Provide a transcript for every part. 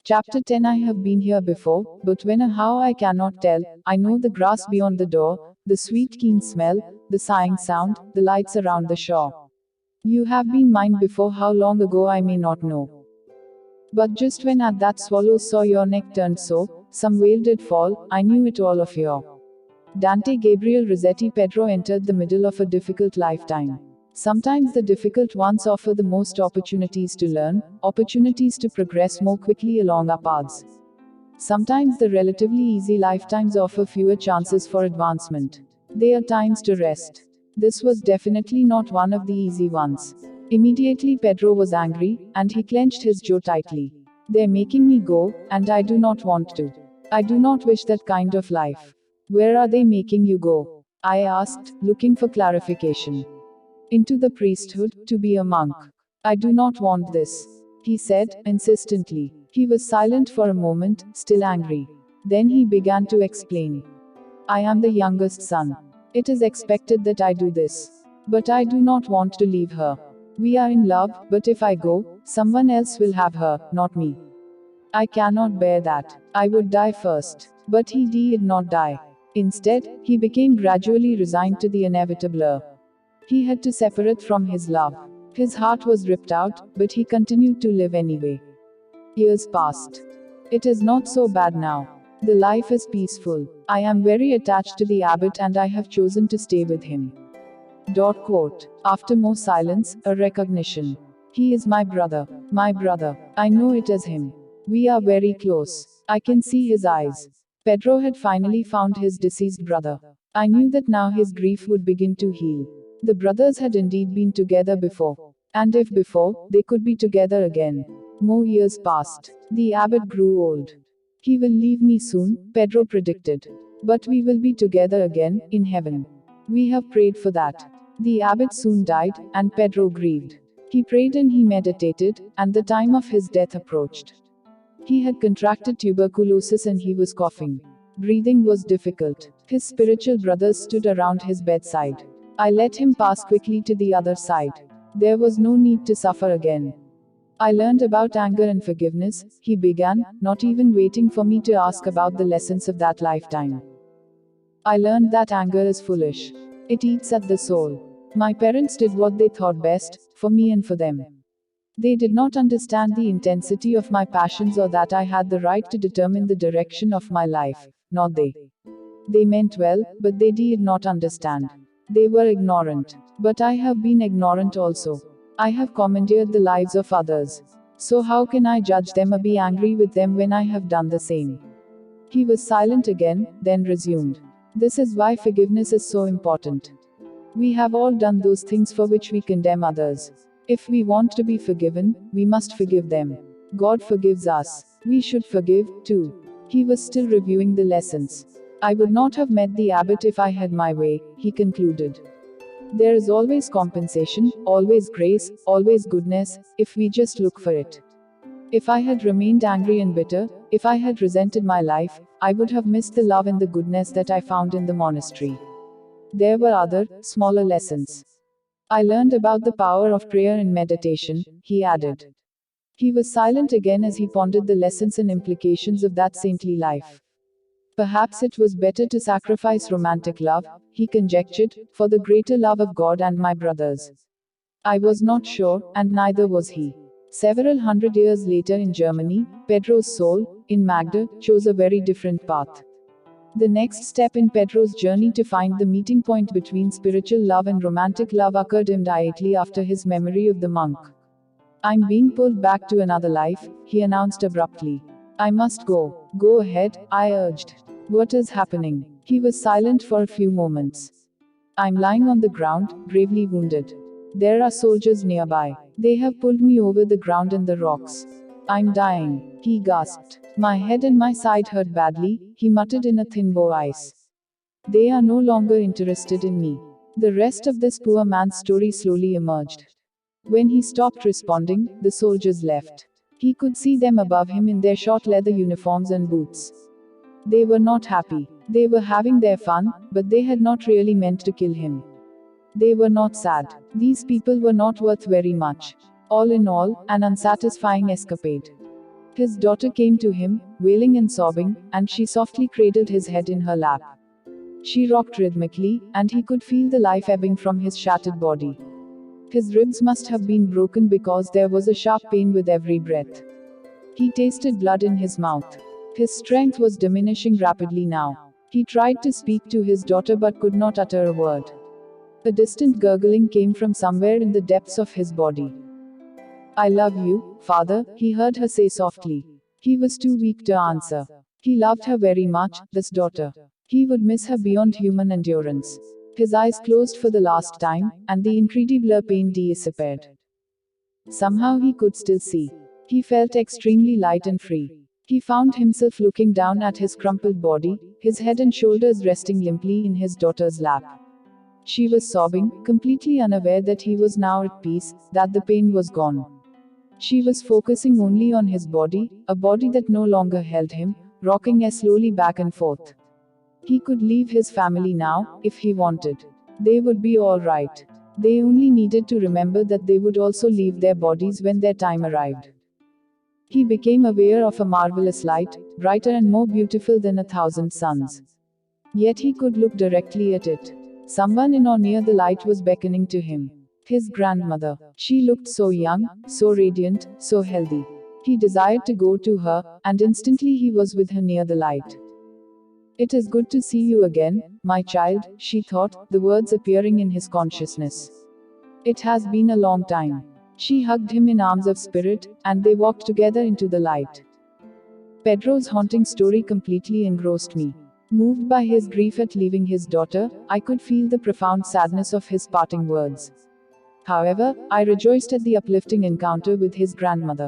Chapter 10 I have been here before, but when or how I cannot tell. I know the grass beyond the door, the sweet keen smell, the sighing sound, the lights around the shore. You have been mine before, how long ago I may not know. But just when at that swallow saw your neck turned so, some veil did fall, I knew it all of your. Dante Gabriel Rossetti. Pedro entered the middle of a difficult lifetime. Sometimes the difficult ones offer the most opportunities to learn, opportunities to progress more quickly along our paths. Sometimes the relatively easy lifetimes offer fewer chances for advancement. They are times to rest. This was definitely not one of the easy ones. Immediately Pedro was angry, and he clenched his jaw tightly. They're making me go, and I do not want to. I do not wish that kind of life. Where are they making you go? I asked, looking for clarification. Into the priesthood, to be a monk. I do not want this, he said, insistently. He was silent for a moment, still angry. Then he began to explain. I am the youngest son. It is expected that I do this. But I do not want to leave her. We are in love, but if I go, someone else will have her, not me. I cannot bear that. I would die first. But he did not die. Instead, he became gradually resigned to the inevitable. He had to separate from his love. His heart was ripped out, but he continued to live anyway. Years passed. It is not so bad now. The life is peaceful. I am very attached to the abbot and I have chosen to stay with him. Quote. After more silence, a recognition. He is my brother. My brother. I know it is him. We are very close. I can see his eyes. Pedro had finally found his deceased brother. I knew that now his grief would begin to heal. The brothers had indeed been together before. And if before, they could be together again. More years passed. The abbot grew old. He will leave me soon, Pedro predicted. But we will be together again, in heaven. We have prayed for that. The abbot soon died, and Pedro grieved. He prayed and he meditated, and the time of his death approached. He had contracted tuberculosis and he was coughing. Breathing was difficult. His spiritual brothers stood around his bedside. I let him pass quickly to the other side. There was no need to suffer again. I learned about anger and forgiveness, he began, not even waiting for me to ask about the lessons of that lifetime. I learned that anger is foolish. It eats at the soul. My parents did what they thought best, for me and for them. They did not understand the intensity of my passions or that I had the right to determine the direction of my life, not they. They meant well, but they did not understand. They were ignorant. But I have been ignorant also. I have commandeered the lives of others. So how can I judge them or be angry with them when I have done the same? He was silent again, then resumed. This is why forgiveness is so important. We have all done those things for which we condemn others. If we want to be forgiven, we must forgive them. God forgives us. We should forgive, too. He was still reviewing the lessons. I would not have met the abbot if I had my way, he concluded. There is always compensation, always grace, always goodness, if we just look for it. If I had remained angry and bitter, if I had resented my life, I would have missed the love and the goodness that I found in the monastery. There were other, smaller lessons. I learned about the power of prayer and meditation, he added. He was silent again as he pondered the lessons and implications of that saintly life. Perhaps it was better to sacrifice romantic love, he conjectured, for the greater love of God and my brothers. I was not sure, and neither was he. Several hundred years later in Germany, Pedro's soul, in Magda, chose a very different path. The next step in Pedro's journey to find the meeting point between spiritual love and romantic love occurred immediately after his memory of the monk. I'm being pulled back to another life, he announced abruptly. I must go. Go ahead, I urged. What is happening? He was silent for a few moments. I'm lying on the ground, gravely wounded. There are soldiers nearby. They have pulled me over the ground and the rocks. I'm dying, he gasped. My head and my side hurt badly, he muttered in a thin voice. They are no longer interested in me. The rest of this poor man's story slowly emerged. When he stopped responding, the soldiers left. He could see them above him in their short leather uniforms and boots. They were not happy. They were having their fun, but they had not really meant to kill him. They were not sad. These people were not worth very much. All in all, an unsatisfying escapade. His daughter came to him, wailing and sobbing, and she softly cradled his head in her lap. She rocked rhythmically, and he could feel the life ebbing from his shattered body. His ribs must have been broken because there was a sharp pain with every breath. He tasted blood in his mouth. His strength was diminishing rapidly now. He tried to speak to his daughter but could not utter a word. A distant gurgling came from somewhere in the depths of his body. "I love you, father," he heard her say softly. He was too weak to answer. He loved her very much, this daughter. He would miss her beyond human endurance. His eyes closed for the last time, and the incredible pain disappeared. Somehow he could still see. He felt extremely light and free. He found himself looking down at his crumpled body, his head and shoulders resting limply in his daughter's lap. She was sobbing, completely unaware that he was now at peace, that the pain was gone. She was focusing only on his body, a body that no longer held him, rocking as slowly back and forth. He could leave his family now, if he wanted. They would be all right. They only needed to remember that they would also leave their bodies when their time arrived. He became aware of a marvelous light, brighter and more beautiful than 1,000 suns. Yet he could look directly at it. Someone in or near the light was beckoning to him. His grandmother. She looked so young, so radiant, so healthy. He desired to go to her, and instantly he was with her near the light. "It is good to see you again, my child," she thought, the words appearing in his consciousness. "It has been a long time." She hugged him in arms of spirit, and they walked together into the light. Pedro's haunting story completely engrossed me. Moved by his grief at leaving his daughter, I could feel the profound sadness of his parting words. However, I rejoiced at the uplifting encounter with his grandmother.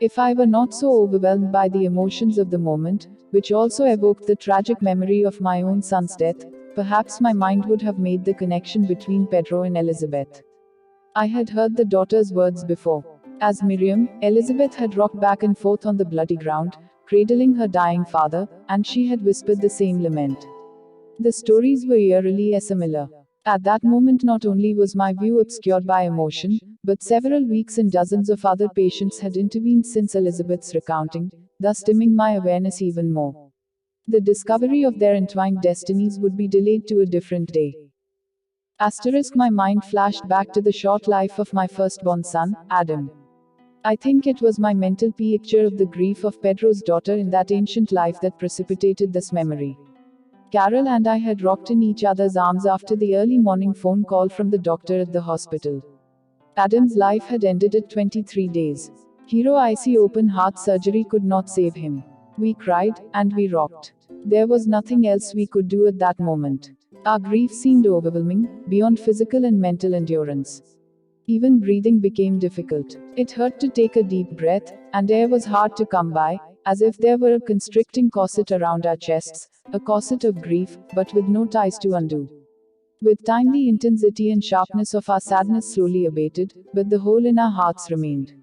If I were not so overwhelmed by the emotions of the moment, which also evoked the tragic memory of my own son's death, perhaps my mind would have made the connection between Pedro and Elizabeth. I had heard the daughter's words before. As Miriam, Elizabeth had rocked back and forth on the bloody ground, cradling her dying father, and she had whispered the same lament. The stories were eerily similar. At that moment, not only was my view obscured by emotion, but several weeks and dozens of other patients had intervened since Elizabeth's recounting, thus dimming my awareness even more. The discovery of their entwined destinies would be delayed to a different day. My mind flashed back to the short life of my firstborn son, Adam. I think it was my mental picture of the grief of Pedro's daughter in that ancient life that precipitated this memory. Carol and I had rocked in each other's arms after the early morning phone call from the doctor at the hospital. Adam's life had ended at 23 days. Hero IC open heart surgery could not save him. We cried, and we rocked. There was nothing else we could do at that moment. Our grief seemed overwhelming, beyond physical and mental endurance. Even breathing became difficult. It hurt to take a deep breath, and air was hard to come by, as if there were a constricting corset around our chests, a corset of grief, but with no ties to undo. With time, the intensity and sharpness of our sadness slowly abated, but the hole in our hearts remained.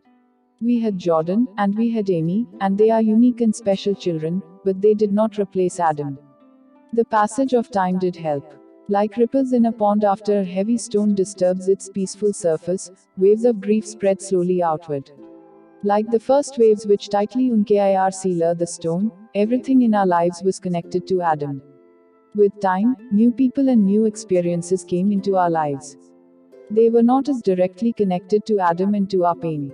We had Jordan, and we had Amy, and they are unique and special children, but they did not replace Adam. The passage of time did help. Like ripples in a pond after a heavy stone disturbs its peaceful surface, waves of grief spread slowly outward. Like the first waves which tightly encircle the stone, everything in our lives was connected to Adam. With time, new people and new experiences came into our lives. They were not as directly connected to Adam and to our pain.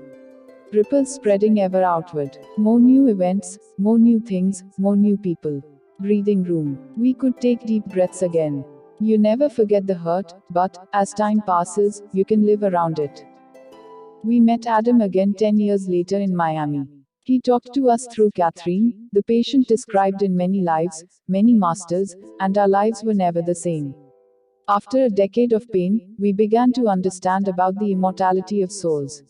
Ripples spreading ever outward. More new events, more new things, more new people. Breathing room. We could take deep breaths again. You never forget the hurt, but, as time passes, you can live around it. We met Adam again 10 years later in Miami. He talked to us through Catherine, the patient described in many lives, many masters, and our lives were never the same. After a decade of pain, we began to understand about the immortality of souls.